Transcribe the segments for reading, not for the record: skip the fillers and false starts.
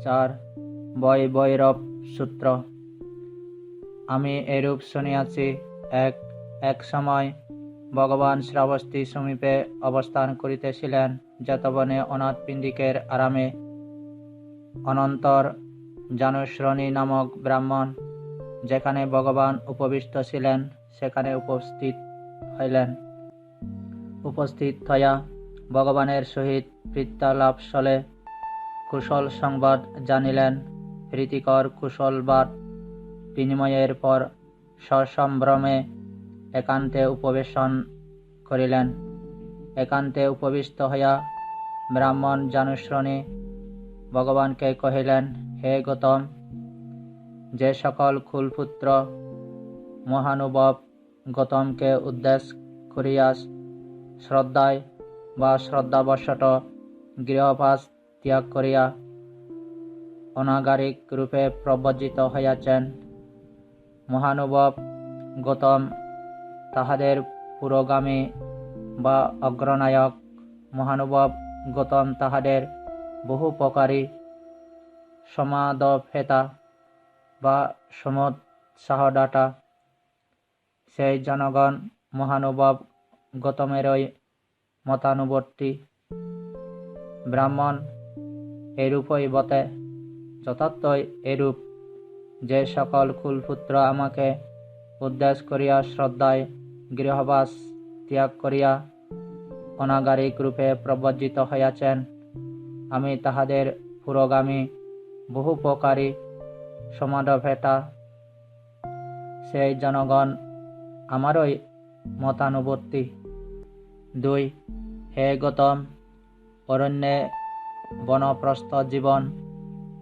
4. ভৈরব সূত্র। আমি এরূপ শুনিয়াছি, এক সময় ভগবান শ্রাবস্তী সমীপে অবস্থান করিতেছিলেন, যেতবনে অনাথ পিণ্ডিকের আরামে অনন্তর জানুশ্রণী নামক ব্রাহ্মণ, যেখানে ভগবান উপবিষ্ট ছিলেন, সেখানে উপস্থিত হইয়া ভগবানের সহিত প্রীত্যালাপস্থলে কুশল সংবাদ জানিলেন। প্রীতিকর কুশলবাদ বিনিময়ের পর সসম্ভ্রমে একান্তে উপবেশন করিলেন। একান্তে উপবিষ্ট হইয়া ব্রাহ্মণ জানুশ্রণী ভগবানকে কহিলেন, হে গৌতম, যে সকল কুলপুত্র মহানুভব গৌতমকে উদ্দেশ্য করিয়া শ্রদ্ধায় বা শ্রদ্ধাবশত গৃহবাস ত্যাগ করিয়া অনাগারিক রূপে প্রব্রজিত হইয়াছেন, মহানুভব গৌতম তাহাদের পুরোগামী বা অগ্রনায়ক। মহানুভব গৌতম তাহাদের বহুপকারী সমাদভেতা বা সমুৎসাহদাতা। সেই জনগণ মহানুভব গৌতমেরই মতানুবর্তী। ব্রাহ্মণ এরূপই বটে, যথার্থই এরূপ। যে সকল কুলপুত্র আমাকে উদ্দেশ্য করিয়া শ্রদ্ধায় গৃহবাস ত্যাগ করিয়া অনাগারিক রূপে প্রব্রজিত হইয়াছেন, আমি তাহাদের পুরোগামী বহুপকারী সমাদভেতা। সেই জনগণ আমারই মতানুবর্তী। 2. হে গৌতম, অরণ্যে বনপ্রস্থ জীবন,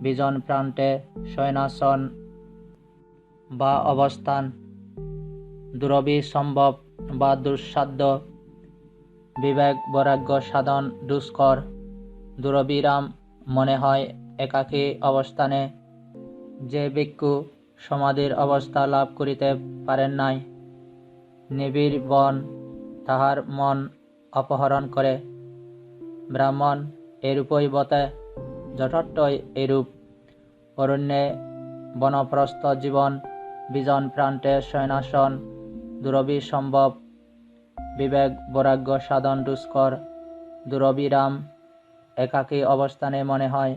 বিজন প্রান্তে শয়নাসন বা অবস্থান, দুরভিসম্ভব বা দুঃসাধ্য, বিবেক বৈরাগ্য সাধন দুষ্কর, দুরভিরাম মনে হয় একাকী অবস্থানে। যে ভিক্ষু সমাধির অবস্থা লাভ করিতে পারেন নাই, নিবিড় বন তাহার মন অপহরণ করে। ব্রাহ্মণ এরূপই বটে, যথার্থই এরূপ। অরণ্যে বনপ্রস্থ জীবন, বিজন প্রান্তে শয়নাসন, দুরভিসম্ভব, বিবেক বৈরাগ্য সাধন দুষ্কর, দুরভিরাম একাকী অবস্থানে মনে হয়।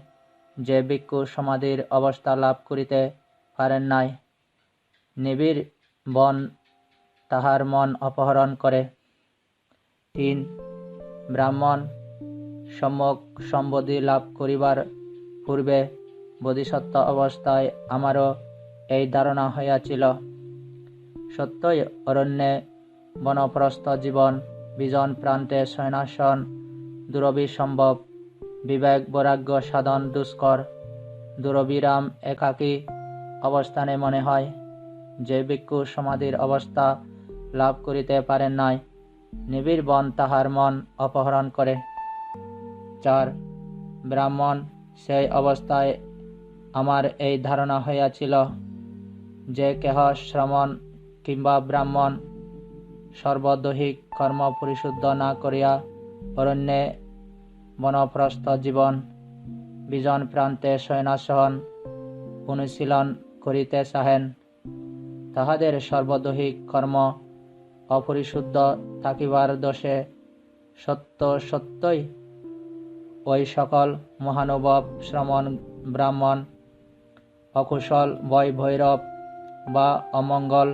যে ভিক্ষু সমাধির অবস্থা লাভ করিতে পারেন নাই, নিবিড় বন তাহার মন অপহরণ করে। 3. ব্রাহ্মণ সম্যক সম্বোধি লাভ করিবার পূর্বে বোধিসত্ত্ব অবস্থায় আমারও এই ধারণা হইয়াছিল। সত্যই অরণ্যে বনপ্রস্থ জীবন, বিজন প্রান্তে শয়নাসন, দুরভিসম্ভব, বিবেক বৈরাগ্য সাধন দুষ্কর, দুরভিরাম একাকী অবস্থানে মনে হয়। যে ভিক্ষু সমাধির অবস্থা লাভ করিতে পারেন নাই, নিবিড় বন তাহার মন অপহরণ করে। 4. ব্রাহ্মণ সেই অবস্থায় আমার এই ধারণা হইয়াছিল যে কেহ শ্রমণ কিংবা ব্রাহ্মণ সর্বদৈহিক কর্ম পরিশুদ্ধ না করিয়া অরণ্যে বনপ্রস্থ জীবন, বিজন প্রান্তে শয়নাসন অনুশীলন করিতে চাহেন, তাহাদের সর্বদৈহিক কর্ম অপরিশুদ্ধ থাকিবার দোষে সত্যই ওই সকল মহানুভব শ্রমণ ব্রাহ্মণ অকুশল ভৈরব বা অমঙ্গল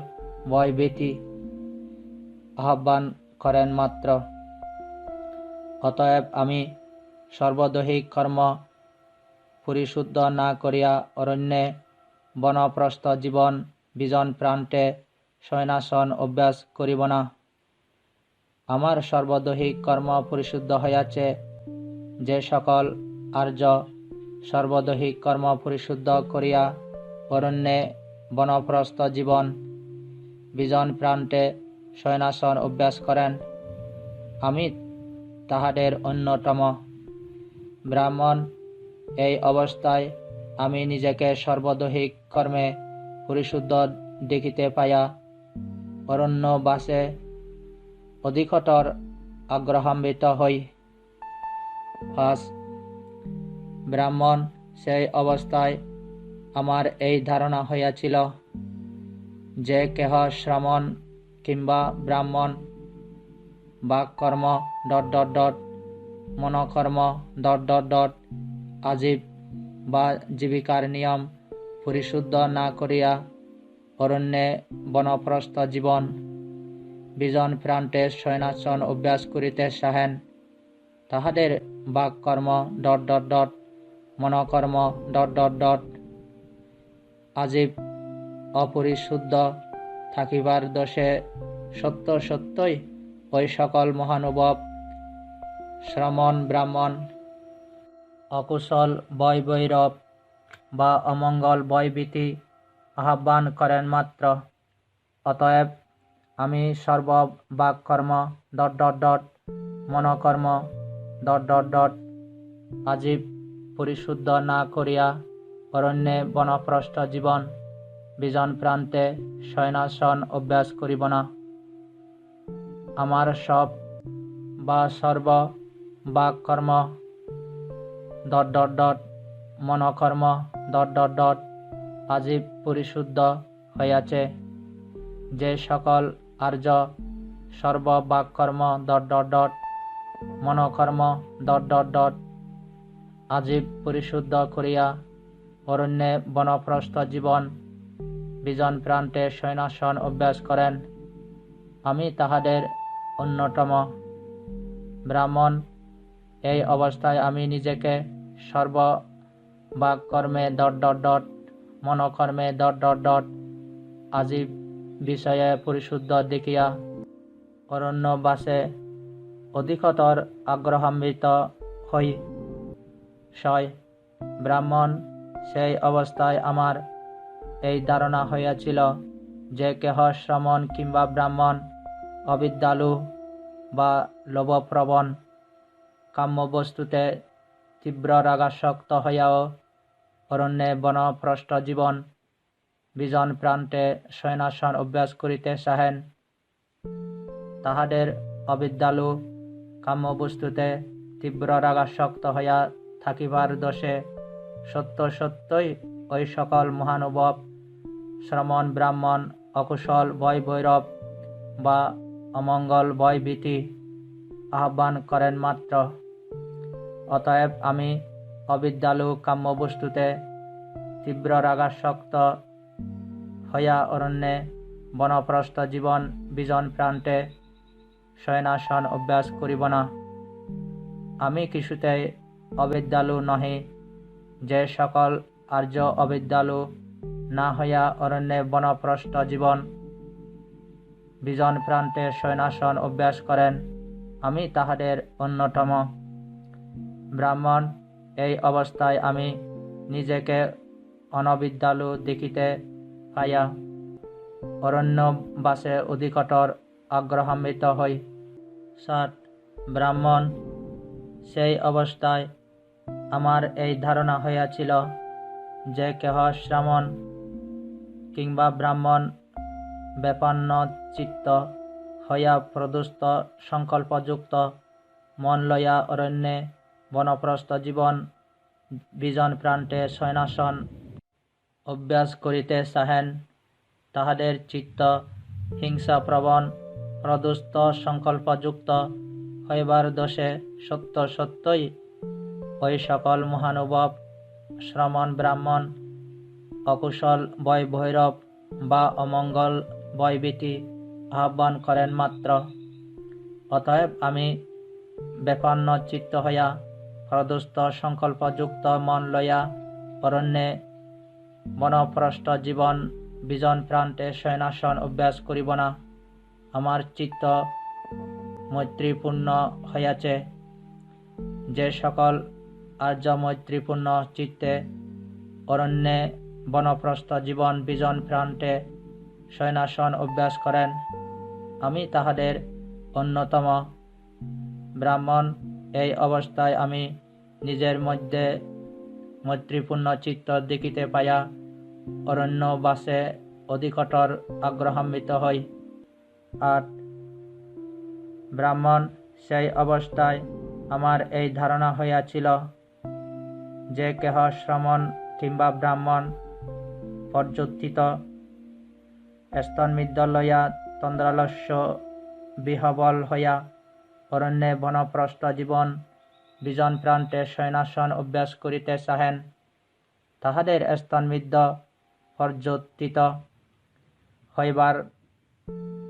ভীতি আহ্বান করেন মাত্র। অতএব আমি সর্বদৈহিক কর্ম পরিশুদ্ধ না করিয়া অরণ্যে বনপ্রস্থ জীবন, বিজন প্রান্তে শয়নাসন অভ্যাস করিব না। আমার সর্বদৈহিক কর্ম পরিশুদ্ধ হইয়াছে। যে সকল আর্য সর্বদৈহিক কর্ম পরিশুদ্ধ করিয়া অরণ্যে বনপ্রস্থ জীবন, বিজন প্রান্তে শয়নাসন অভ্যাস করেন, আমি তাহাদের অন্যতম। ব্রাহ্মণ এই অবস্থায় আমি নিজেকে সর্বদৈহিক কর্মে পরিশুদ্ধ দেখিতে পাইয়া অরণ্যবাসে অধিকতর আগ্রহান্বিত হই। 5. ব্রাহ্মণ সেই অবস্থায় আমার এই ধারণা হইয়াছিল যে কেহ শ্রমণ কিংবা ব্রাহ্মণ, বাক্কর্ম মনোকর্ম আজীব বা জীবিকার নিয়ম পরিশুদ্ধ না করিয়া অরণ্যে বনপ্রস্থ জীবন বিজন প্রান্তে শয়নাসন অভ্যাস করিতে চাহেন, তাহাদের বাক্কর্ম মনোকর্ম আজীব অপরিশুদ্ধ থাকিবার দোষে সত্যই ওই সকল মহানুভব শ্রমণ ব্রাহ্মণ অকুশল বৈরব বা অমঙ্গল ভয়ভীতি আহ্বান করেন মাত্র। অতএব আমি সর্ব বাক্কর্ম মনোকর্ম আজীব পরিশুদ্ধ না করিয়া অরণ্যে বনপ্রস্থ জীবন বিজন প্রান্তে শয়নাসন অভ্যাস করিব না। আমার সব বা সর্ব বাক্কর্ম মনোকর্ম আজীব পরিশুদ্ধ হইয়াছে। যে সকল আর্য সর্ব বাক্কর্ম মনোকর্ম আজীব পরিশুদ্ধ করিয়া অরণ্যে বনপ্রস্থ জীবন বিজন প্রান্তে শয়নাসন অভ্যাস করেন, আমি তাহাদের অন্যতম। ব্রাহ্মণ, এই অবস্থায় আমি নিজেকে সর্ব বাক্কর্মে মনোকর্মে আজীব বিষয়ে পরিশুদ্ধ দেখিয়া অরণ্যবাসে অধিকতর আগ্রহান্বিত হই। ব্রাহ্মণ, সেই অবস্থায় আমার এই ধারণা হইয়াছিল যে কেহ শ্রমণ কিংবা ব্রাহ্মণ অবিদ্যালু বা লোভপ্রবণ, কাম্যবস্তুতে তীব্র রাগাসক্ত হইয়াও অরণ্যে বনপ্রস্থ জীবন বিজন প্রান্তে শয়নাসন অভ্যাস করিতে চাহেন, তাহাদের অবিদ্যালু কাম্যবস্তুতে তীব্র রাগাসক্ত হইয়া থাকিবার দোষে সত্যই ওই সকল মহানুভব শ্রমণ ব্রাহ্মণ অকুশল ভৈরব বা অমঙ্গল ভয়ভীতি আহ্বান করেন মাত্র। অতএব আমি অবিদ্যালু কাম্যবস্তুতে তীব্র রাগাসক্ত হইয়া অরণ্যে বনপ্রস্থ জীবন বিজন প্রান্তে শয়নাসন অভ্যাস করিব না। আমি কিছুতেই অবিদ্যালু নহি। যে সকল আর্য অবিদ্যালু না হইয়া অরণ্যে বনপ্রস্থ জীবন বিজন প্রান্তে শয়নাসন অভ্যাস করেন, আমি তাহাদের অন্যতম। ব্রাহ্মণ, এই অবস্থায় আমি নিজেকে অনবিদ্যালু দেখিতে পাইয়া অরণ্যবাসে অধিকতর আগ্রহান্বিত হই। ব্রাহ্মণ, সেই অবস্থায় আমার এই ধারণা হইয়াছিল যে কেহ শ্রমণ কিংবা ব্রাহ্মণ ব্যাপান্ন চিত্ত হইয়া প্রদুষ্ট সংকল্পযুক্ত মন লইয়া অরণ্যে বনপ্রস্থ জীবন বিজন প্রান্তে শয়নাসন অভ্যাস করিতে চাহেন, তাহাদের চিত্ত হিংসাপ্রবণ প্রদুষ্ট সংকল্পযুক্ত হইবার দোষে সত্যই ওই সকল মহানুভব শ্রমণ ব্রাহ্মণ অকুশল ভৈরব বা অমঙ্গল ভয়ভীতি আহ্বান করেন মাত্র। অতএব আমি ব্যাপান্ন চিত্ত হইয়া প্রদুষ্ট সংকল্পযুক্ত মন লইয়া অরণ্যে বনপ্রস্থ জীবন বিজন প্রান্তে শয়নাসন অভ্যাস করিব না। আমার চিত্ত মৈত্রীপূর্ণ হইয়াছে। যে সকল আর্য মৈত্রীপূর্ণ চিত্তে অরণ্যে বনপ্রস্থ জীবন বিজন প্রান্তে শয়নাসন অভ্যাস করেন, আমি তাহাদের অন্যতম। ব্রাহ্মণ, এই অবস্থায় আমি নিজের মধ্যে মৈত্রীপূর্ণ চিত্ত দেখিতে পাইয়া অরণ্যবাসে অধিকতর আগ্রহান্বিত হই। ব্রাহ্মণ, সেই অবস্থায় আমার এই ধারণা হইয়াছিল যে কেহ শ্রমণ কিংবা ব্রাহ্মণ পর্যুত্থিত স্তনমিদ্য লইয়া তন্দ্রালস্য বিহবল হইয়া অরণ্যে বনপ্রস্থ জীবন বিজন প্রান্তে শয়নাসন অভ্যাস করিতে চাহেন, তাহাদের স্তনমিদ্য পর্যুত্থিত হইবার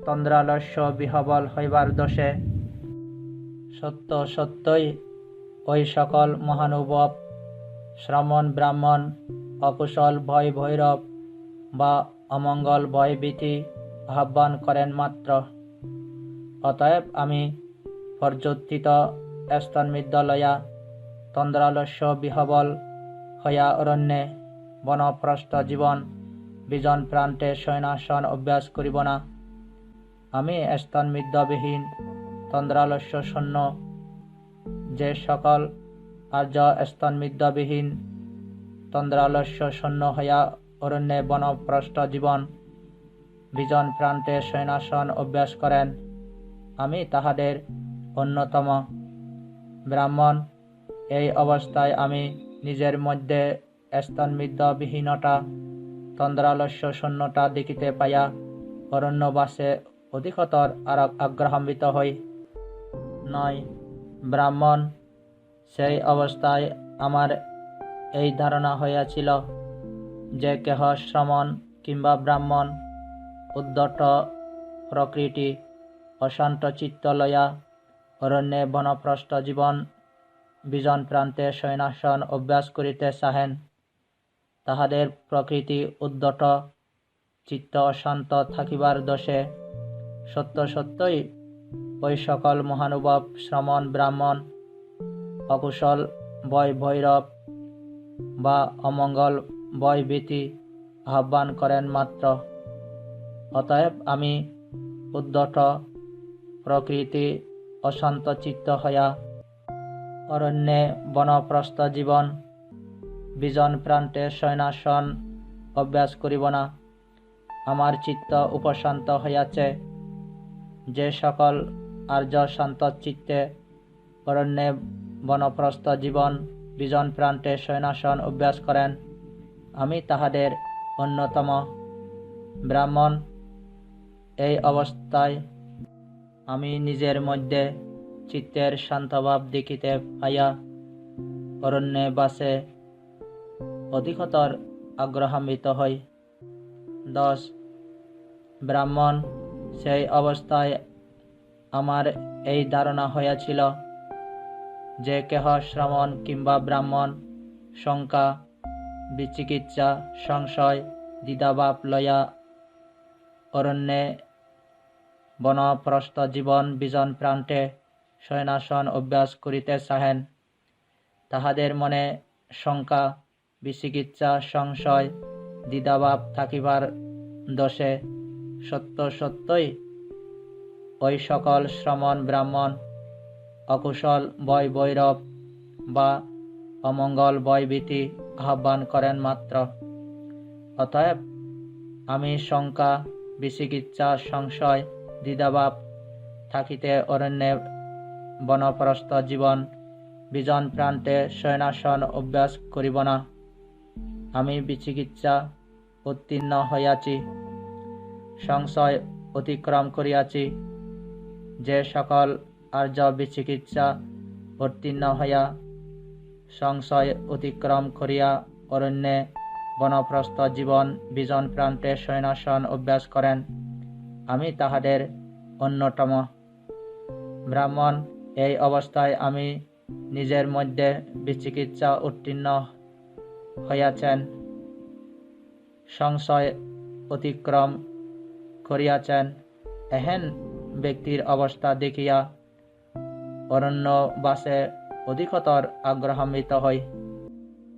তন্দ্রালস্য বিহবল হইবার দোষে সত্য সত্যই ওই সকল মহানুভব শ্রমণ ব্রাহ্মণ অকুশল ভয় ভৈরব বা অমঙ্গল ভয় ভীতি আহ্বান করেন মাত্র। অতএব আমি পর্যুত্থিত স্তনমিদ্য লইয়া তন্দ্রালস্য বিহবল হইয়া অরণ্যে বনপ্রস্থ জীবন বিজন প্রান্তে শয়নাসন অভ্যাস করিব না। আমি স্তনমিদ্যবিহীন তন্দ্রালস্য শূন্য যে সকল আর্য স্তনমিদ্যবিহীন তন্দ্রালস্য শূন্য হইয়া অরণ্যে বনপ্রস্থ জীবন বিজন প্রান্তে শয়নাসন অভ্যাস করেন, আমি তাহাদের অন্যতম। ব্রাহ্মণ, এই অবস্থায় আমি নিজের মধ্যে স্তনমিদ্যবিহীনতা তন্দ্রালস্য শূন্যতা দেখিতে পাইয়া অরণ্যবাসে অধিকতর আগ্রহান্বিত হই। 9. ব্রাহ্মণ, সেই অবস্থায় আমার এই ধারণা হইয়াছিল যে কেহ শ্রমণ কিংবা ব্রাহ্মণ উদ্ধত প্রকৃতি অশান্ত চিত্ত লইয়া অরণ্যে বনপ্রস্থ জীবন বিজন প্রান্তে শয়নাসন অভ্যাস করিতে চাহেন, তাহাদের প্রকৃতি উদ্ধত চিত্ত অশান্ত থাকিবার দোষে সত্য সত্যই ওই সকল মহানুভব শ্রমণ ব্রাহ্মণ অকুশল ভয় ভৈরব বা অমঙ্গল ভয় ভীতি আহ্বান করেন মাত্র। অতএব আমি উদ্ধত প্রকৃতি অশান্ত চিত্ত হইয়া অরণ্যে বনপ্রস্থ জীবন বিজন প্রান্তে শয়নাসন অভ্যাস করিব না। আমার চিত্ত উপশান্ত হইয়াছে। যে সকল আর্য শান্ত চিত্তে অরণ্যে বনপ্রস্থ জীবন বিজন প্রান্তে শয়নাসন অভ্যাস করেন, আমি তাহাদের অন্যতম। ব্রাহ্মণ, এই অবস্থায় আমি নিজের মধ্যে চিত্তের শান্তভাব দেখিতে পাইয়া অরণ্যে বাসে অধিকতর আগ্রহান্বিত হই। 10. ব্রাহ্মণ, সেই অবস্থায় আমার এই ধারণা হইয়াছিল যে কেহ শ্রমণ কিংবা ব্রাহ্মণ শঙ্কা বিচিকিৎসা সংশয় দ্বিধাভাব লইয়া অরণ্যে বনপ্রস্থ জীবন বিজন প্রান্তে শয়নাসন অভ্যাস করিতে চাহেন, তাহাদের মনে শঙ্কা বিচিকিৎসা সংশয় দ্বিধাভাব থাকিবার দোষে সত্য সত্যই ওই সকল শ্রমণ ব্রাহ্মণ অকুশল ভয় ভৈরব বা অমঙ্গল ভয় ভীতি আহ্বান করেন মাত্র। অতএব আমি শঙ্কা বিচিকিৎসা সংশয় দ্বিধাভাব থাকিতে অরণ্যে বনপ্রস্থ জীবন বিজন প্রান্তে শয়নাসন অভ্যাস করিব না। আমি বিচিকিৎসা উত্তীর্ণ হইয়াছি, সংশয় অতিক্রম করিয়াছি। যে সকল আর্য বিচিকিৎসা উত্তীর্ণ হইয়া সংশয় অতিক্রম করিয়া অরণ্যে বনপ্রস্থ জীবন বিজন প্রান্তে শয়নাসন অভ্যাস করেন, আমি তাহাদের অন্যতম। ব্রাহ্মণ, এই অবস্থায় আমি নিজের মধ্যে বিচিকিৎসা উত্তীর্ণ হইয়াছেন, সংশয় অতিক্রম করিয়াছেন, এহেন ব্যক্তির অবস্থা দেখিয়া অরণ্যবাসে অধিকতর আগ্রহান্বিত হই।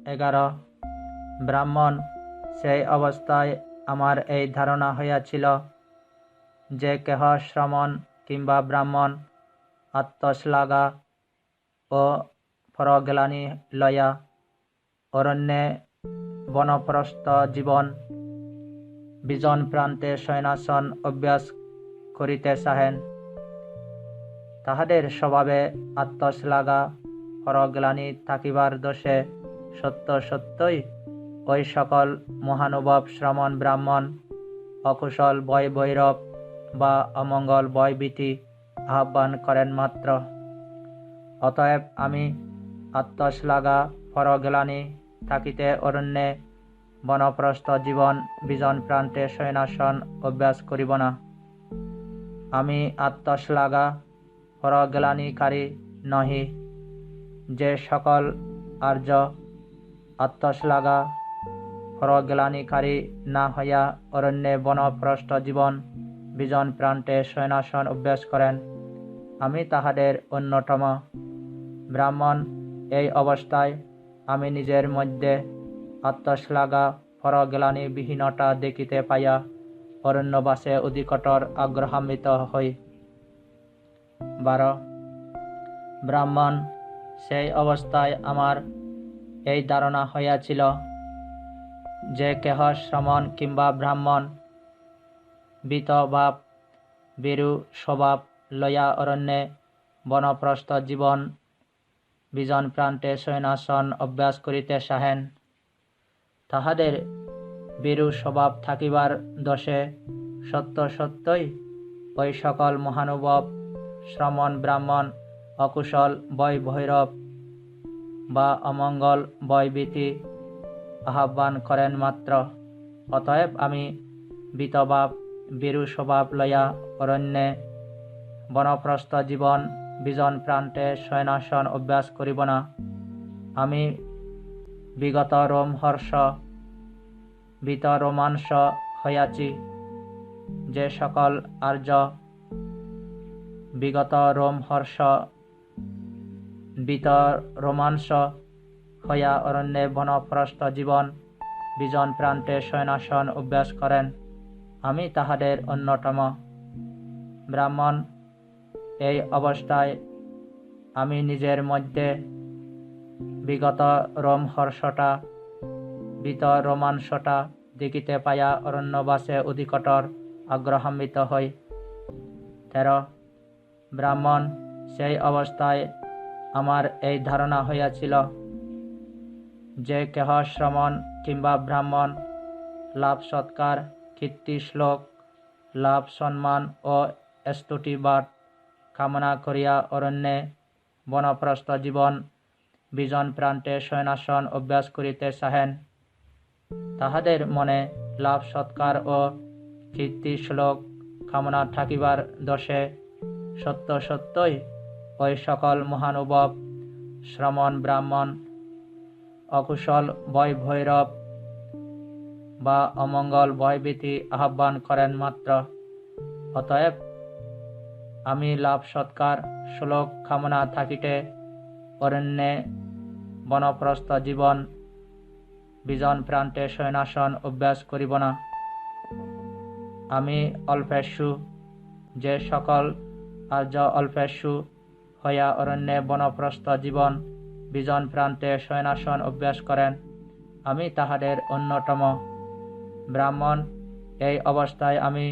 11. ব্রাহ্মণ, সেই অবস্থায় আমার এই ধারণা হইয়াছিল যে কেহ শ্রমণ কিংবা ব্রাহ্মণ আত্মশ্লাঘা ও পরগ্লানি লয়া অরণ্যে বনপ্রস্থ জীবন বিজন প্রান্তে শয়নাসন অভ্যাস করিতে চাহেন, তাহাদের স্বভাবে আত্মশ্লাঘা পরগ্লানি থাকিবার দোষে সত্য সত্যই ওই সকল মহানুভব শ্রমণ ব্রাহ্মণ অকুশল ভয় ভৈরব বা অমঙ্গল ভয়ভীতি আহ্বান করেন মাত্র। অতএব আমি আত্মশ্লাঘা পরগ্লানি থাকিতে অরণ্যে বনপ্রস্থ জীবন বিজন প্রান্তে শয়নাসন অভ্যাস করিব না। আমি আত্মশ্লাঘা পরগ্লানিকারী নহি। যে সকল আর্য আত্মশ্লাঘা পরগ্লানিকারী না হইয়া অরণ্যে বনপ্রস্থ জীবন বিজন প্রান্তে শয়নাসন অভ্যাস করেন, আমি তাহাদের অন্যতম। ব্রাহ্মণ, এই অবস্থায় আমি নিজের মধ্যে আত্মশ্লাঘা পরগ্লানি বিহীনতা দেখিতে পাইয়া অরণ্যবাসে অধিকতর আগ্রহান্বিত হই। 12 ব্রাহ্মণ, সেই অবস্থায় আমার এই ধারণা হইয়াছিল যে কেহ শ্রমণ কিংবা ব্রাহ্মণ বিতভাব বীরু স্বভাব লইয়া অরণ্যে বনপ্রস্থ জীবন বিজন প্রান্তে শয়নাসন অভ্যাস করিতে চাহেন, তাহাদের বীরু স্বভাব থাকিবার দোষে সত্য সত্যই ওই সকল মহানুভব শ্রমণ ব্রাহ্মণ অকুশল ভয় ভৈরব বা অমঙ্গল ভয়ভীতি আহ্বান করেন মাত্র। অতএব আমি বিতভাব বীরু স্বভাব লইয়া অরণ্যে বনপ্রস্থ জীবন বিজন প্রান্তে শয়নাসন অভ্যাস করিব না। আমি বিগত রোমহর্ষ বিত রোমাংস হইয়াছি। যে সকল আর্য বিগত রোমহর্ষ বিত রোমাংস হইয়া অরণ্যে বনপ্রস্থ জীবন বিজন প্রান্তে শয়নাসন অভ্যাস করেন, আমি তাহাদের অন্যতম। ব্রাহ্মণ, এই অবস্থায় আমি নিজের মধ্যে বিগত রোমহর্ষটা বিত রোমাংসটা দেখিতে পাইয়া অরণ্যবাসে অধিকতর আগ্রহান্বিত হই। 13 ব্রাহ্মণ, সেই অবস্থায় আমার এই ধারণা হইয়াছিল যে কেহ শ্রমণ কিংবা ব্রাহ্মণ লাভ সৎকার কীর্তি শ্লোক লাভ সম্মান ও স্তুতিবাদ কামনা করিয়া অরণ্যে বনপ্রস্থ জীবন বিজন প্রান্তে শয়নাসন অভ্যাস করিতে চাহেন, তাহাদের মনে লাভ সৎকার ও কীর্তি শ্লোক কামনা থাকিবার দোষে সত্য সত্যই ওই সকল মহানুভব শ্রমণ ব্রাহ্মণ অকুশল ভয় ভৈরব বা অমঙ্গল ভয়ভীতি আহ্বান করেন মাত্র। অতএব আমি লাভ সৎকার শ্লোক কামনা থাকিতে অরণ্যে বনপ্রস্থ জীবন বিজন প্রান্তে শয়নাসন অভ্যাস করিব না। আমি অল্পেষু। যে সকল আর্য অল্পেষু হইয়া অরণ্যে বনপ্রস্থ জীবন বিজন প্রান্তে শয়নাসন অভ্যাস করেন, আমি তাহাদের অন্যতম। ব্রাহ্মণ, এই অবস্থায় আমি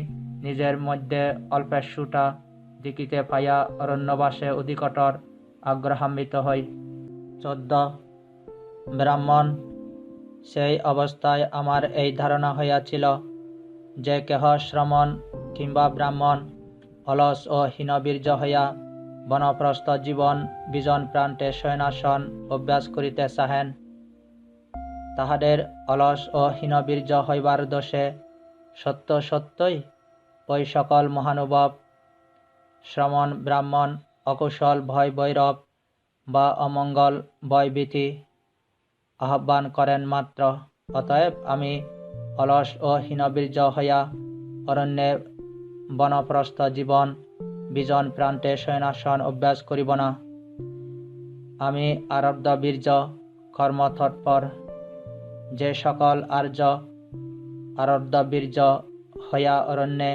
নিজের মধ্যে অল্পেষুটা দেখিতে পাইয়া অরণ্যবাসে অধিকতর আগ্রহান্বিত হই। 14 ব্রাহ্মণ, সেই অবস্থায় আমার এই ধারণা হইয়াছিল যে কেহ শ্রমণ কিংবা ব্রাহ্মণ অলস ও হীনবীর্য হইয়া বনপ্রস্থ জীবন বিজন প্রান্তে শয়নাসন অভ্যাস করিতে চাহেন, তাহাদের অলস ও হীনবীর্য হইবার দোষে সত্য সত্যই ওই সকল মহানুভব শ্রমণ ব্রাহ্মণ অকুশল ভয় ভৈরব বা অমঙ্গল ভয়ভীতি আহ্বান করেন মাত্র। অতএব আমি অলস ও হীনবীর্য হইয়া অরণ্যে বনপ্রস্থ জীবন বিজন প্রান্তে শয়নাসন অভ্যাস করিব না। আমি আরব্ধ বীর্য কর্মতৎপর। যে সকল আর্য আরব্ধ বীর্য হইয়া অরণ্যে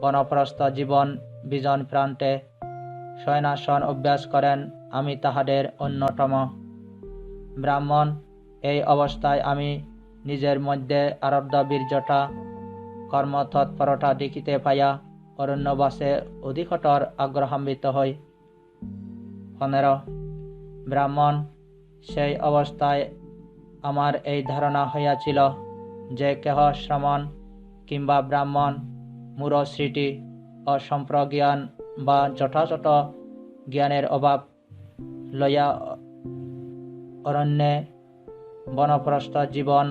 বনপ্রস্থ জীবন বিজন প্রান্তে শয়নাসন অভ্যাস করেন, আমি তাহাদের অন্যতম। ব্রাহ্মণ, এই অবস্থায় আমি নিজের মধ্যে আরব্ধ বীর্যটা কর্মতৎপরতা দেখিতে পাইয়া অরণ্যবাসে অধিকতর আগ্রহান্বিত হই। 15 ব্রাহ্মণ, সেই অবস্থায় আমার এই ধারণা হইয়াছিল যে কেহ শ্রমণ কিংবা ব্রাহ্মণ মূঢ়স্মৃতি ও সম্প্রজ্ঞান বা যথাযথ জ্ঞানের অভাব লইয়া অরণ্যে বনপ্রস্থ জীবন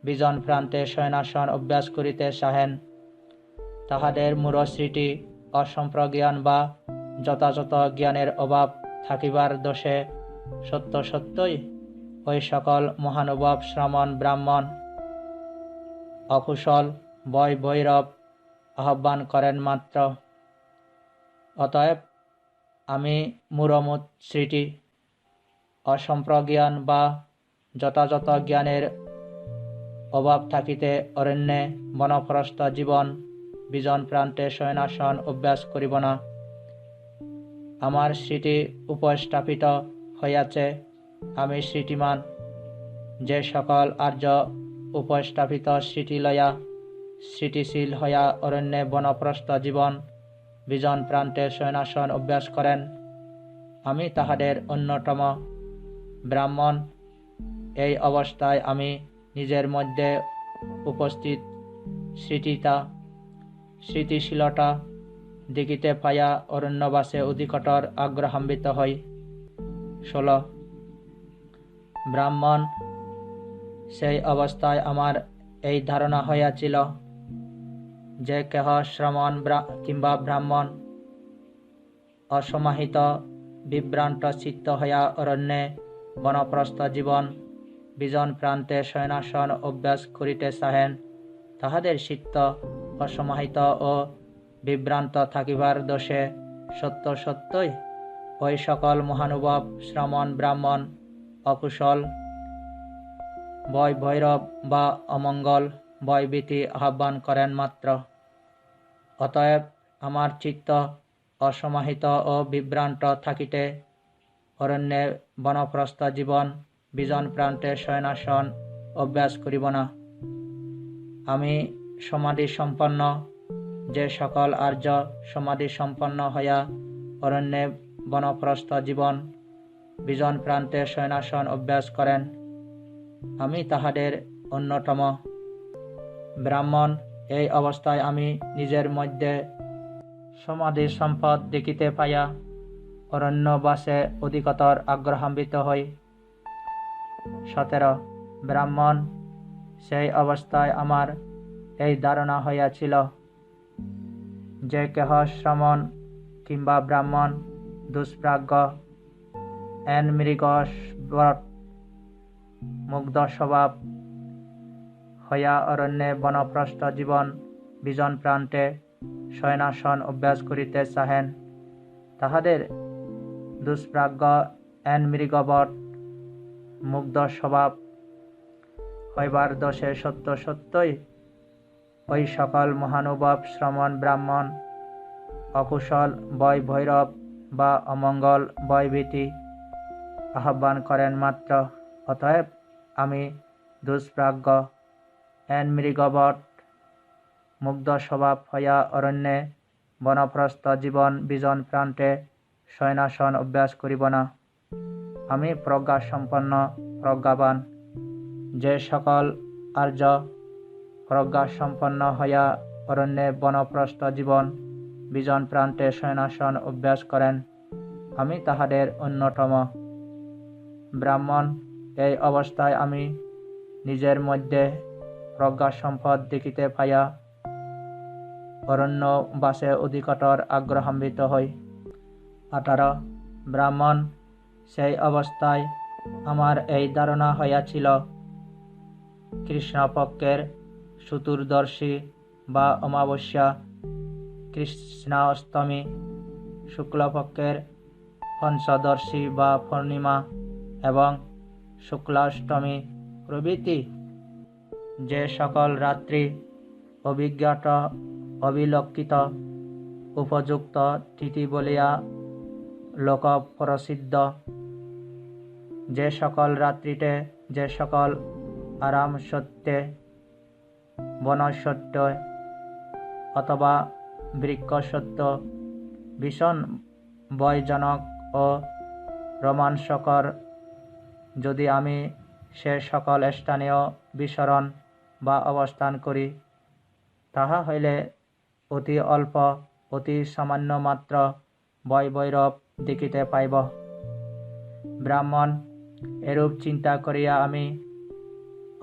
বিজন প্রান্তে শয়নাসন অভ্যাস করিতে চাহেন, তাহাদের মূঢ়স্মৃতি ও সম্প্রজ্ঞান বা যথাযথ জ্ঞানের অভাব থাকিবার দোষে সত্য সত্যই ওই সকল মহানুভব শ্রমণ ব্রাহ্মণ অকুশল বয় ভৈরব আহ্বান করেন মাত্র। অতএব আমি মূঢ়মূত স্মৃতি অসম্প্রজ্ঞান বা যথাযথ জ্ঞানের অভাব থাকিতে অরণ্যে বনপ্রস্থ জীবন বিজন প্রান্তে শয়নাসন অভ্যাস করিব না। আমার স্মৃতি উপস্থাপিত হইয়াছে, আমি স্মৃতিমান। যে সকল আর্য উপস্থাপিত স্মৃতি লইয়া স্মৃতিশীল হইয়া অরণ্যে বনপ্রস্থ জীবন বিজন প্রান্তে শয়নাসন অভ্যাস করেন, আমি তাহাদের অন্যতম। ব্রাহ্মণ, এই অবস্থায় আমি নিজের মধ্যে উপস্থিত স্মৃতিশীলতা দেখিতে পাইয়া অরণ্যবাসে অধিকতর আগ্রহান্বিত হই। 16 ব্রাহ্মণ, সেই অবস্থায় আমার এই ধারণা হইয়াছিল যে কেহ শ্রমণ কিংবা ব্রাহ্মণ অসমাহিত বিভ্রান্ত চিত্ত হইয়া অরণ্যে বনপ্রস্থ জীবন বিজন প্রান্তে শয়নাসন অভ্যাস করিতে চাহেন, তাহাদের চিত্ত অসমাহিত ও বিভ্রান্ত থাকিবার দোষে সত্য সত্যই ওই সকল মহানুভব শ্রমণ ব্রাহ্মণ অকুশল ভয় ভৈরব বা অমঙ্গল ভয়ভীতি আহ্বান করেন মাত্র। অতএব আমার চিত্ত অসমাহিত ও বিভ্রান্ত থাকিতে অরণ্যে বনপ্রস্থ জীবন বিজন প্রান্তে শয়নাসন অভ্যাস করিব না। আমি সমাধি সম্পন্ন। যে সকল আর্য সমাধি সম্পন্ন হইয়া অরণ্যে বনপ্রস্থ জীবন বিজন প্রান্তে শয়নাসন অভ্যাস করেন, আমি তাহাদের অন্যতম। ব্রাহ্মণ, এই অবস্থায় আমি নিজের মধ্যে সমাধি সম্পদ দেখিতে পাইয়া অরণ্যবাসে অধিকতর আগ্রহান্বিত হই। 17 ব্রাহ্মণ, সেই অবস্থায় আমার এই ধারণা হইয়াছিল যে কেহ শ্রমণ কিংবা ব্রাহ্মণ দুষ্প্রাজ্ঞ মৃগবৎ মুগ্ধ স্বভাব হইয়া অরণ্যে বনপ্রস্থ জীবন বিজন প্রান্তে শয়নাসন অভ্যাস করিতে চাহেন, তাহাদের দুষ্প্রাজ্ঞ মৃগবৎ মুগ্ধ স্বভাব হইবার দোষে সত্য সত্যই ওই সকল মহানুভব শ্রমণ ব্রাহ্মণ অকুশল ভয় ভৈরব বা অমঙ্গল ভয়ভীতি আহ্বান করেন মাত্র। অতএব আমি দুষ্প্রাজ্ঞ মৃগবৎ মুগ্ধ স্বভাব হইয়া অরণ্যে বনপ্রস্থ জীবন বিজন প্রান্তে শয়নাসন অভ্যাস করিব না। আমি প্রজ্ঞাসম্পন্ন প্রজ্ঞাবান। যে সকল আর্য প্রজ্ঞাসম্পন্ন হইয়া অরণ্যে বনপ্রস্থ জীবন বিজন প্রান্তে শয়নাসন অভ্যাস করেন, আমি তাহাদের অন্যতম। ব্রাহ্মণ, এই অবস্থায় আমি নিজের মধ্যে প্রজ্ঞা সম্পদ দেখিতে পাইয়া অরণ্যবাসে অধিকতর আগ্রহান্বিত হই। 18 ব্রাহ্মণ, সেই অবস্থায় আমার এই ধারণা হইয়াছিল কৃষ্ণপক্ষের চতুর্দশী বা অমাবস্যা, কৃষ্ণাষ্টমী, শুক্লপক্ষের পঞ্চদশী বা পূর্ণিমা এবং শুক্লাষ্টমী প্রভৃতি যে সকল রাত্রি অভিজ্ঞাত অবিলক্ষিত উপযুক্ত তিথি বলিয়া লোক প্রসিদ্ধ, যে সকল রাত্রিতে যে সকল আরাম সত্যে বনসত্য অথবা বৃক্ষ সত্য ভীষণ ভয়জনক ও রোমাঞ্চকর, যদি আমি সে সকল স্থানেও বিচরণ বা অবস্থান করি, তাহা হইলে অতি অল্প অতি সামান্য মাত্র ভয় ভৈরব দেখিতে পাইব। ব্রাহ্মণ, এরূপ চিন্তা করিয়া আমি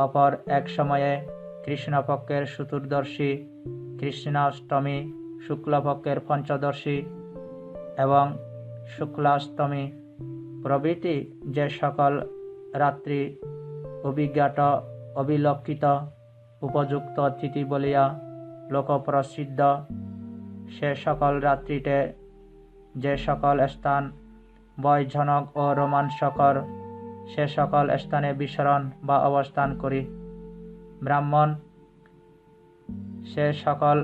অপর এক সময়ে কৃষ্ণপক্ষের চতুর্দশী, কৃষ্ণাষ্টমী, শুক্লপক্ষের পঞ্চদশী এবং শুক্লাষ্টমী প্রভৃতি যে সকল রাত্রি অভিজ্ঞাত অবিলক্ষিত উপযুক্ত তিথি বলিয়া লোকপ্রসিদ্ধ, সে সকল রাত্রিতে যে সকল স্থান ভয়জনক ও রোমাঞ্চকর, সে সকল স্থানে বিচরণ বা অবস্থান করি। ব্রাহ্মণ, সে সকল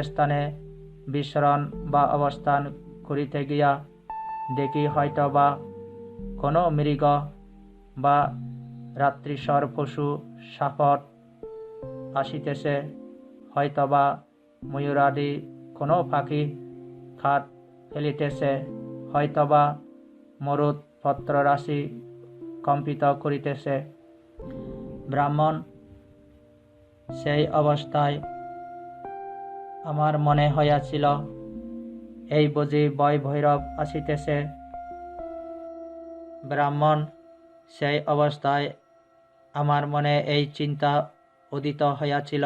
স্থানে বিচরণ বা অবস্থান করিতে গিয়া দেখি হয়তো বা কোনো মৃগ বা রাত্রিসর পশু সাপট আসিতেছে, হয়তোবা ময়ূরাদি কোনো পাখি খাট ফেলিতেছে, হয়তোবা মরুৎ পত্ররাশি কম্পিত করিতেছে। ব্রাহ্মণ, সেই অবস্থায় আমার মনে হইয়াছিল, এই বুঝি ভয় ভৈরব আসিতেছে। ব্রাহ্মণ, সেই অবস্থায় আমার মনে এই চিন্তা উদিত হইয়াছিল,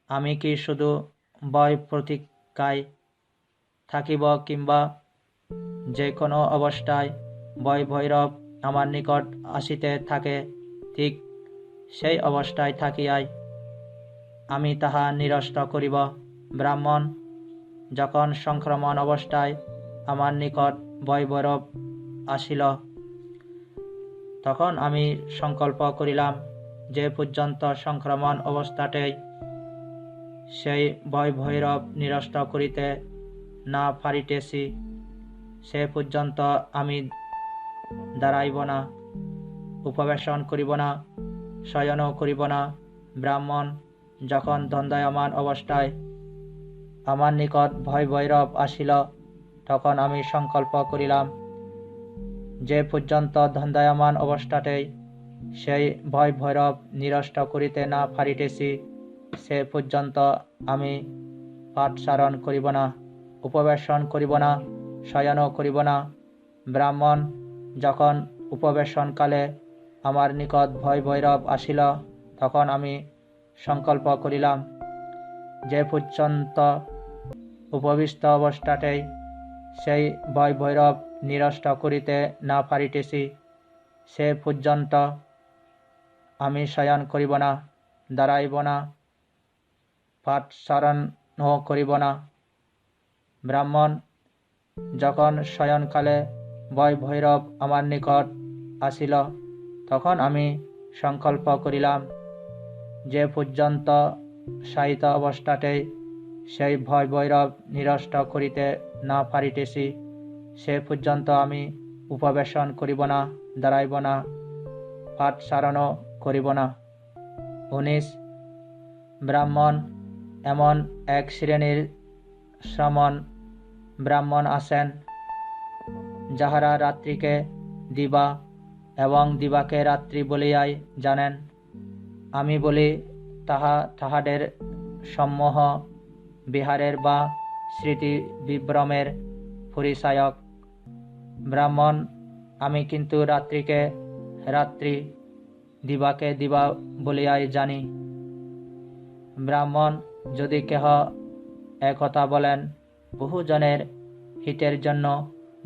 আমি কি শুধু ভয় প্রতীক্ষায় থাকিব, কিংবা যে কোনো অবস্থায় ভয় ভৈরব আমার নিকট আসিতে থাকে, ঠিক সেই অবস্থায় থাকিয়াই আমি তাহা নিরস্ত করিব। ব্রাহ্মণ, যখন সংক্রমণ অবস্থায় আমার নিকট ভয় ভৈরব আসিল, তখন আমি সংকল্প করিলাম যে পর্যন্ত সংক্রমণ অবস্থাতেই সেই ভয় ভৈরব নিরস্ত করিতে না পারিতেছি, সে পর্যন্ত আমি দাঁড়াইব না, উপবেশন করিব না, শয়নও করিব না। ব্রাহ্মণ, যখন দণ্ডায়মান অবস্থায় আমার নিকট ভয় ভৈরব আসিল, তখন আমি সংকল্প করিলাম যে পর্যন্ত দণ্ডায়মান অবস্থাতেই সেই ভয় ভৈরব নিরস্ত করিতে না পারিতেছি, সে পর্যন্ত আমি পাঠচারণ করিব না, উপবেশন করিব না, শয়নও করিব না। ব্রাহ্মণ, যখন উপবেশনকালে আমার নিকট ভয় ভৈরব আসিল, তখন আমি সংকল্প করিলাম যে পর্যন্ত উপবিষ্ট অবস্থাতেই সেই ভয় ভৈরব নিরস্ত করিতে না পারিতেছি, সে পর্যন্ত আমি শয়ন করিব না, দাঁড়াইব না, পাঠচারণও করিব না। ব্রাহ্মণ, যখন শয়নকালে ভয় ভৈরব আমার নিকট আসিল, তখন আমি সংকল্প করিলাম যে পর্যন্ত শায়িত অবস্থাতেই সেই ভয় ভৈরব নিরস্ত করিতে না পারিতেছি, সে পর্যন্ত আমি উপবেশন করিব না, দাঁড়াইব না, পাঠচারণও করিব না। 19. ব্রাহ্মণ, এমন এক শ্রেণীর শ্রামণ ব্রাহ্মণ আছেন, যাহারা রাত্রিকে দিবা এবং দিবাকে রাত্রি বলিয়াই জানেন। আমি বলি, তাহাদের সম্মোহ বিহারের বা স্মৃতি বিভ্রমের পরিচায়ক। ব্রাহ্মণ, আমি কিন্তু রাত্রিকে রাত্রি, দিবাকে দিবা বলিয়াই জানি। ব্রাহ্মণ, যদি কেহ একথা বলেন বহুজনের হিতের জন্য,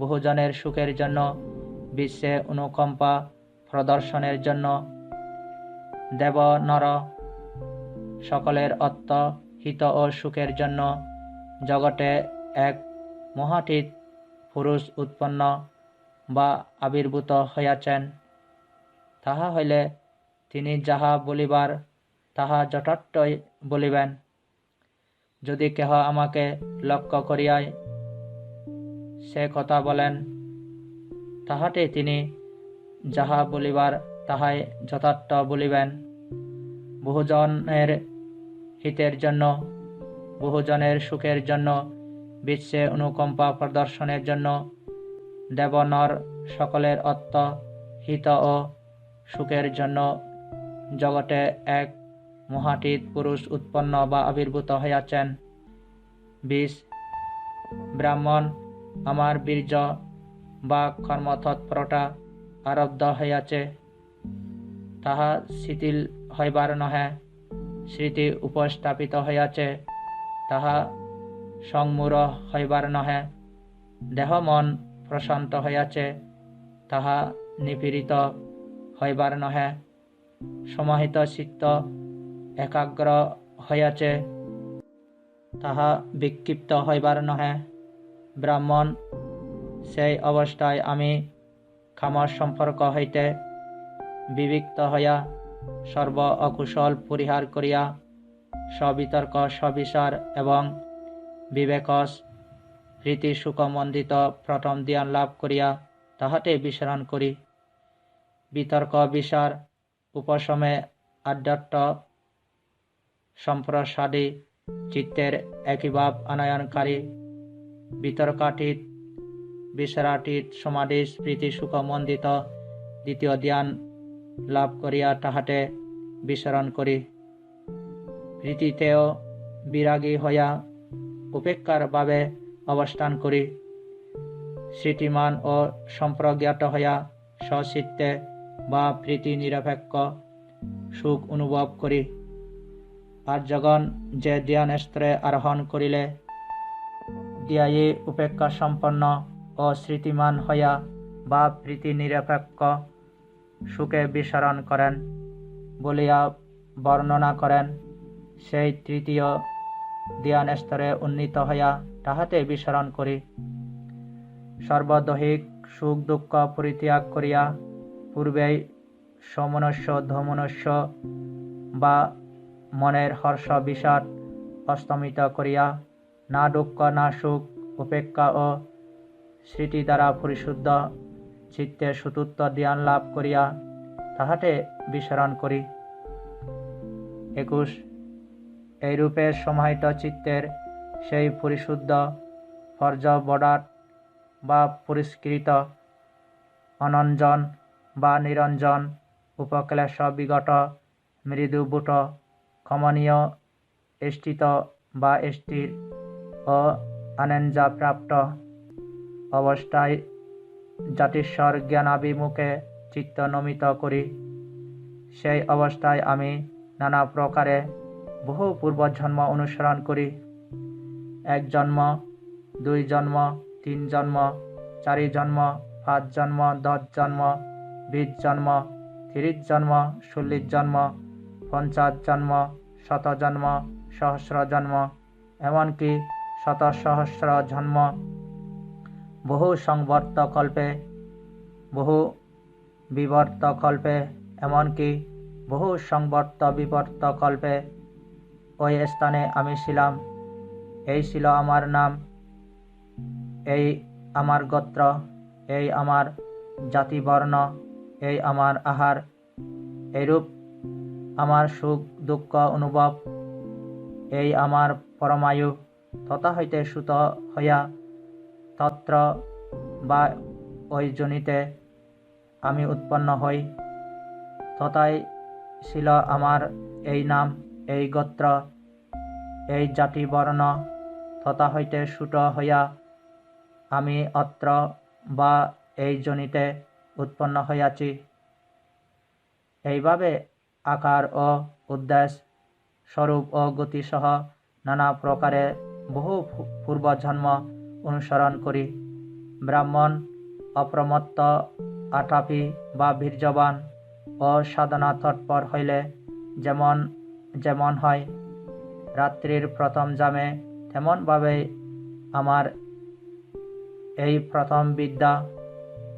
বহুজনের সুখের জন্য, বিশ্বে অনুকম্পা প্রদর্শনের জন্য, দেব নর সকলের অর্থ হিত ও সুখের জন্য জগতে এক মহাতীত পুরুষ উৎপন্ন বা আবির্ভূত হইয়াছেন, তাহা হইলে তিনি যাহা বলিবার তাহা যথার্থই বলিবেন। যদি কেহ আমাকে লক্ষ্য করিয়াই সে কথা বলেন, তাহাতে তিনি যাহা বলিবার তাহাই যথার্থ বলিবেন। বহুজনের হিতের জন্য, বহুজনের সুখের জন্য, বিশ্বে অনুকম্পা প্রদর্শনের জন্য দেবনর সকলের অর্থ হিত ও সুখের জন্য জগতে এক মহাতীত পুরুষ উৎপন্ন বা আবির্ভূত হইয়াছেন। 20 ব্রাহ্মণ আমার বীর্য বা কর্মতৎপরতা আরব্ধ হইয়াছে, তাহা শিথিল হইবার নহে। স্মৃতি উপস্থাপিত হইয়াছে, তাহা সংমূঢ় হইবার নহে। দেহ মন প্রশান্ত হইয়াছে, তাহা নিপীড়িত হইবার নহে। সমাহিত চিত্ত একাগ্র হইয়াছে, তাহা বিক্ষিপ্ত হইবার নহে। ব্রাহ্মণ সেই অবস্থায় আমি কাম সম্পর্ক হইতে বিবিক্ত হইয়া সর্ব অকুশল পরিহার করিয়া সবিতর্ক সবিচার এবং বিবেকস প্রীতি সুখমণ্ডিত প্রথম ধ্যান লাভ করিয়া তাহাতে বিচরণ করি। বিতর্ক বিচার উপশমে আধ্যাত্ম সম্প্রসাদী চিত্তের একীভাব আনয়নকারী বিতর্কাতীত বিচারাতীত সমাধি প্রীতি সুখমণ্ডিত দ্বিতীয় ধ্যান লাভ করিয়া তাহাতে বিচরণ করি। প্রীতিতেও বিরাগী হইয়া উপেক্ষার ভাবে অবস্থান করি। স্মৃতিমান ও সম্প্রজ্ঞাত হইয়া স্বচিত্তে বা প্রীতি নিরপেক্ষ সুখ অনুভব করি। আর্যগণ যে ধ্যান স্তরে আরোহণ করিলে ধ্যায়ী উপেক্ষা সম্পন্ন ও স্মৃতিমান হইয়া বা প্রীতি নিরপেক্ষ সুখে বিচরণ করেন বলিয়া বর্ণনা করেন, সেই তৃতীয় ধ্যান স্তরে উন্নীত হইয়া তাহাতে বিচরণ করি। সর্বদৈহিক সুখ দুঃখ পরিত্যাগ করিয়া পূর্বেই সমনস্য ধমনস্য বা মনের হর্ষ বিষাদ অস্তমিত করিয়া না দুঃখ না সুখ উপেক্ষা ও স্মৃতি দ্বারা পরিশুদ্ধ চিত্তে সুতুত্ব ধ্যান লাভ করিয়া তাহাতে বিচরণ করি। 21 এইরূপে সমাহিত চিত্তের সেই পরিশুদ্ধ পর্যবদাত বা পরিষ্কৃত অনঞ্জন বা নিরঞ্জন উপক্লেশ বিগত মৃদুবুট কমনীয় স্থিত বা স্থির ও আনঞ্জাপ্রাপ্ত অবস্থায় জাতিস্বর জ্ঞানাভিমুখে চিত্ত নমিত করি। সেই অবস্থায় আমি নানা প্রকারে বহু পূর্বজন্ম অনুসরণ করি। 1 জন্ম, 2 জন্ম, 3 জন্ম, 4 জন্ম, 5 জন্ম, 10 জন্ম, 20 জন্ম, 30 জন্ম, 40 জন্ম, 50 জন্ম, 100 জন্ম, সহস্র জন্ম, এমনকি শত সহস্র জন্ম, বহু সংবর্ত কল্পে, বহু বিবর্ত কল্পে, এমনকি বহু সংবর্ত বিবর্ত কল্পে ওই স্থানে আমি ছিলাম। এই ছিল আমার নাম, এই আমার গোত্র, এই আমার জাতি বর্ণ, এই আমার আহার। এইরূপ আমার সুখ দুঃখ অনুভব, এই আমার পরমায়ু। তথা হইতে সুত হইয়া তত্র বা ওই জনিতে আমি উৎপন্ন হই। তথাই ছিল আমার এই নাম, এই গোত্র, এই জাতি বর্ণ। তথা হইতে সুত হইয়া আমি অত্র বা এই জনিতে উৎপন্ন হইয়াছি। এইভাবে আকার ও উদ্দেশ্য, স্বরূপ ও গতিসহ নানা প্রকারে বহু পূর্বজন্ম অনুসরণ করি। ব্রাহ্মণ অপ্রমত্ত আটাপি বা বীর্যবান ও সাধনা তৎপর হইলে যেমন যেমন হয়, রাত্রির প্রথম জামে তেমনভাবে আমার এই প্রথম বিদ্যা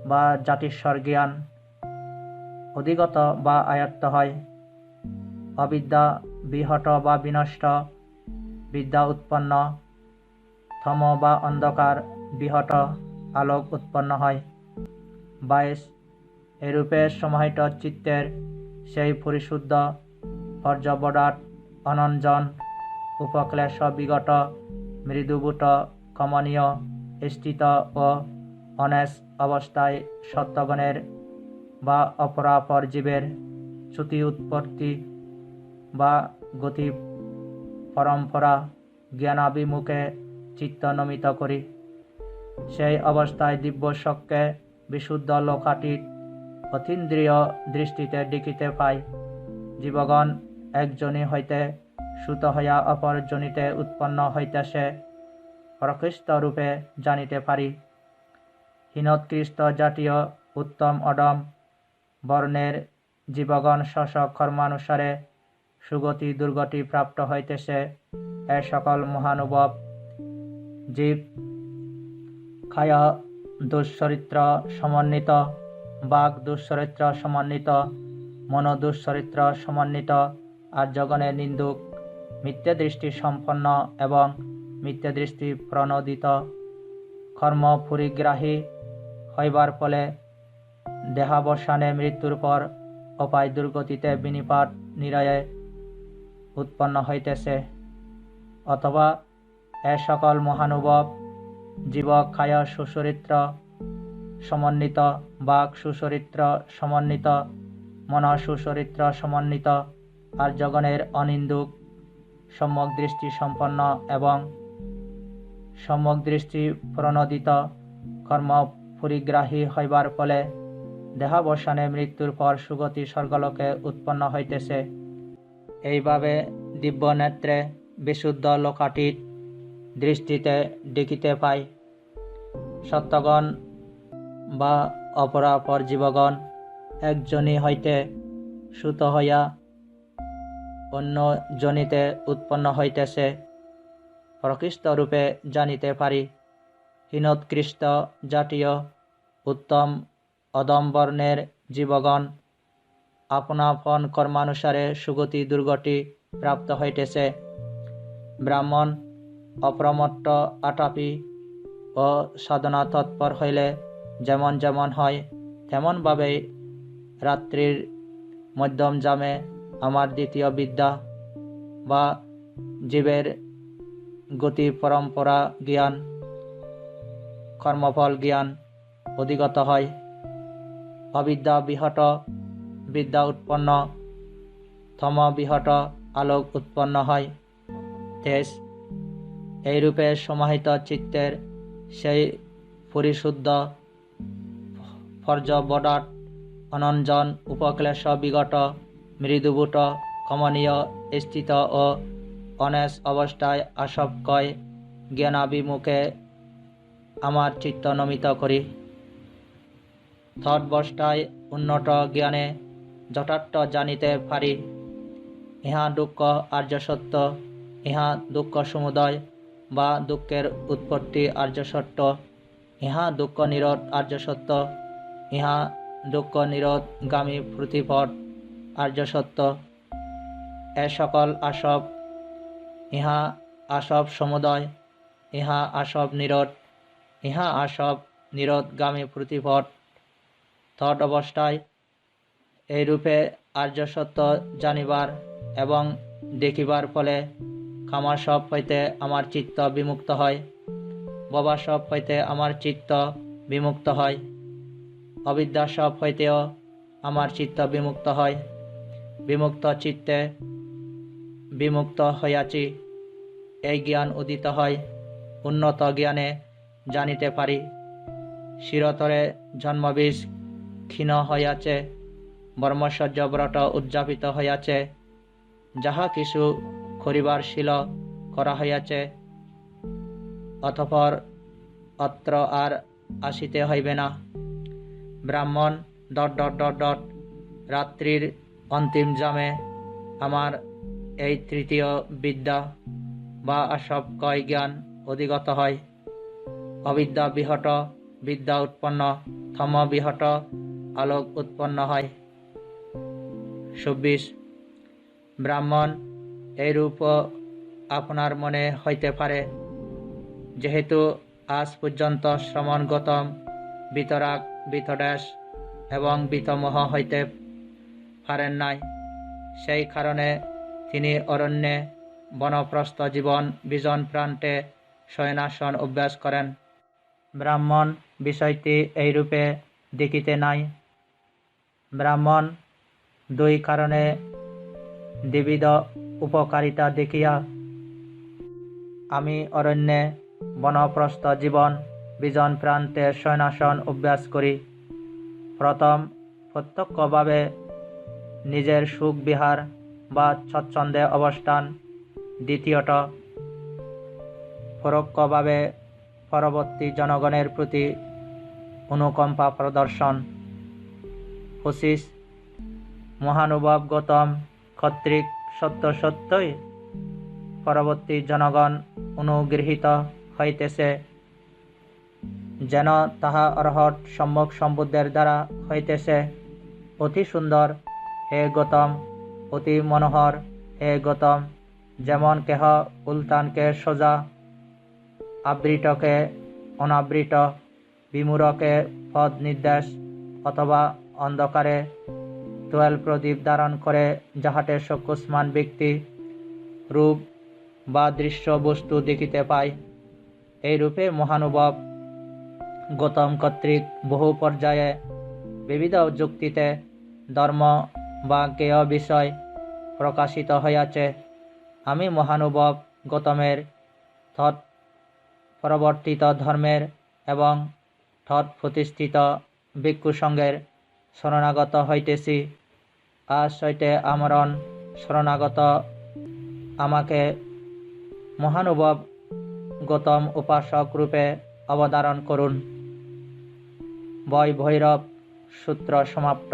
বা জাতিস্বর জ্ঞান অধিগত বা আয়ত্ত হয়। অবিদ্যা বিহত বা বিনষ্ট, বিদ্যা উৎপন্ন, তম বা অন্ধকার বিহত আলোক উৎপন্ন হয়। 22 এরূপে সমাহিত চিত্তের সেই পরিশুদ্ধ পর্যবদাত অনঞ্জন উপক্লেশ বিগত মৃদুবুট কমনীয় স্থিত ও অনেস অবস্থায় সত্যগণের বা অপরাপর জীবের চ্যুতি উৎপত্তি বা গতি পরম্পরা জ্ঞানাভিমুখে চিত্ত নমিত করি। সেই অবস্থায় দিব্য শক্কে বিশুদ্ধ লোকাতীত অতীন্দ্রিয় দৃষ্টিতে দেখিতে পাই। জীবগণ এক যোনি হইতে সুত হইয়া অপর যোনিতে উৎপন্ন হইতেছে প্রকৃষ্ট রূপে জানিতে পারি। হীনোৎকৃষ্ট জাতীয় উত্তম অধম বর্ণের জীবগণ স্ব কর্মানুসারে সুগতি দুর্গতি প্রাপ্ত হইতেছে। এ সকল মহানুভব জীব কায় দুশ্চরিত্র সমন্বিত, বাক দুশ্চরিত্র সমন্বিত, মনো দুশ্চরিত্র সমন্বিত আর্যগণের নিন্দুক, মিথ্যাদৃষ্টি সম্পন্ন এবং মিথ্যাদৃষ্টি প্রণোদিত কর্ম পরিগ্রাহী হইবার ফলে দেহাবসানে মৃত্যুর পর অপায় দুর্গতিতে বিনিপাত নিরয়ে উৎপন্ন হইতেছে। অথবা এ সকল মহানুভব জীব কায় সুচরিত্র সমন্বিত, বাক সুচরিত্র সমন্বিত, মন সুচরিত্র সমন্বিত আর্যগণের অনিন্দুক, সম্যক দৃষ্টি সম্পন্ন এবং সম্যক দৃষ্টি প্রণোদিত কর্ম পরিগ্রাহী হইবার ফলে দেহাবসানে মৃত্যুর পর সুগতি স্বর্গলোকে উৎপন্ন হইতেছে। এইভাবে দিব্য নেত্রে বিশুদ্ধ লোকাতীত দৃষ্টিতে দেখিতে পাই। সত্যগণ বা অপরাপর জীবগণ এক যোনি হইতে সুত হইয়া অন্য যোনিতে উৎপন্ন হইতেছে প্রকৃষ্ট রূপে জানিতে পারি। হীনোৎকৃষ্ট জাতীয় উত্তম অধম বর্ণের জীবগণ আপনা আপন কর্মানুসারে সুগতি দুর্গতি প্রাপ্ত হইতেছে। ব্রাহ্মণ অপ্রমত্ত আটাপি ও সাধনা তৎপর হইলে যেমন যেমন হয় তেমনভাবেই রাত্রির মধ্যম জামে আমার দ্বিতীয় বিদ্যা বা জীবের গতি পরম্পরা জ্ঞান, কর্মফল জ্ঞান অধিগত হয়। অবিদ্যা বিহত বিদ্যা উৎপন্ন, তম বিহত আলোক উৎপন্ন হয়। তেজ এইরূপে সমাহিত চিত্তের সেই পরিশুদ্ধ ফর্জবদাত অনঞ্জন উপক্লেশ বিগত মৃদুবুট কমনীয় স্থিত ও অনেস অবস্থায় আসক্কয় জ্ঞানাভিমুখে আমার চিত্ত নমিত করি। তদবস্থায় উন্নত জ্ঞানে যথার্থ জানিতে পারি ইহা দুঃখ আর্য সত্য, ইহা দুঃখ সমুদয় বা দুঃখের উৎপত্তি আর্য সত্য, ইহা দুঃখ নিরোধ আর্য সত্য, ইহা দুঃখ নিরোধগামী প্রতিপদ আর্য সত্য। এ সকল আসব, ইহা আসব সমুদয়, ইহা আসব নিরোধ, ইহা আসব নিরোধগামী প্রতিপদ। তদ অবস্থায় এইরূপে আর্য সত্য জানিবার এবং দেখিবার ফলে কামাসব হইতে আমার চিত্ত বিমুক্ত হয়, ভবাসব হইতে আমার চিত্ত বিমুক্ত হয়, অবিদ্যাসব হইতেও আমার চিত্ত বিমুক্ত হয়। বিমুক্ত চিত্তে বিমুক্ত হইয়াছি এই জ্ঞান উদিত হয়। উন্নত জ্ঞানে জানিতে পারি শিরতরে জন্মবীজ ক্ষীণ হইয়াছে, ব্রহ্মচর্য ব্রত উদযাপিত হইয়াছে, যাহা কিছু করিবার শীল করা হইয়াছে, অতঃপর অত্র আর আসিতে হইবে না। ব্রাহ্মণ ... রাত্রির অন্তিম জামে আমার এই তৃতীয় বিদ্যা বা আসবকয় জ্ঞান অধিগত হয়। অবিদ্যা বিহত বিদ্যা উৎপন্ন, তম বিহত আলোক উৎপন্ন হয়। ২৪ ব্রাহ্মণ এইরূপ আপনার মনে হইতে পারে, যেহেতু আজ পর্যন্ত শ্রমণ গৌতম বিতরাগ বিতদেশ এবং বিতমোহ হইতে পারেন নাই, সেই কারণে তিনি অরণ্যে বনপ্রস্থ জীবন বিজন প্রান্তে শয়নাসন অভ্যাস করেন। ব্রাহ্মণ বিষয়টি এইরূপে দেখিতে নাই। ব্রাহ্মণ দুই কারণে দ্বিবিধ উপকারিতা দেখিয়া আমি অরণ্যে বনপ্রস্থ জীবন বিজন প্রান্তে শয়নাসন অভ্যাস করি। প্রথম, প্রত্যক্ষভাবে নিজের সুখ বিহার বা স্বচ্ছন্দে অবস্থান। দ্বিতীয়ত, পরোক্ষভাবে পরবর্তী জনগণের প্রতি অনুকম্পা প্রদর্শন। 25 মহানুভব গৌতম কর্তৃক সত্য সত্যই পরবর্তী জনগণ অনুগৃহীত হইতেছে, যেন তাহা অর্হৎ সম্যক সম্বুদ্ধের দ্বারা হইতেছে। অতি সুন্দর হে গৌতম, অতি মনোহর হে গৌতম। যেমন কেহ উলতানকে সোজা, আবৃতকে অনাবৃত, বিমূঢ়কে পদ নির্দেশ অথবা অন্ধকারে তোয়াল প্রদীপ ধারণ করে যাহাতে চক্ষুষ্মান ব্যক্তি রূপ বা দৃশ্য বস্তু দেখিতে পায়, এই রূপে মহানুভব গৌতম কর্তৃক বহু পর্যায়ে বিবিধ যুক্তিতে ধর্ম বা জ্ঞেয় বিষয় প্রকাশিত হইয়াছে। আমি মহানুভব গৌতমের তৎ পরবর্তিত ধর্মের এবং তৎ প্রতিষ্ঠিত ভিক্ষুসঙ্গের শরণাগত হইতেছি। আজ হইতে আমরণ শরণাগত আমাকে মহানুভব গৌতম উপাসক রূপে অবধারণ করুন। বয় ভৈরব সূত্র সমাপ্ত।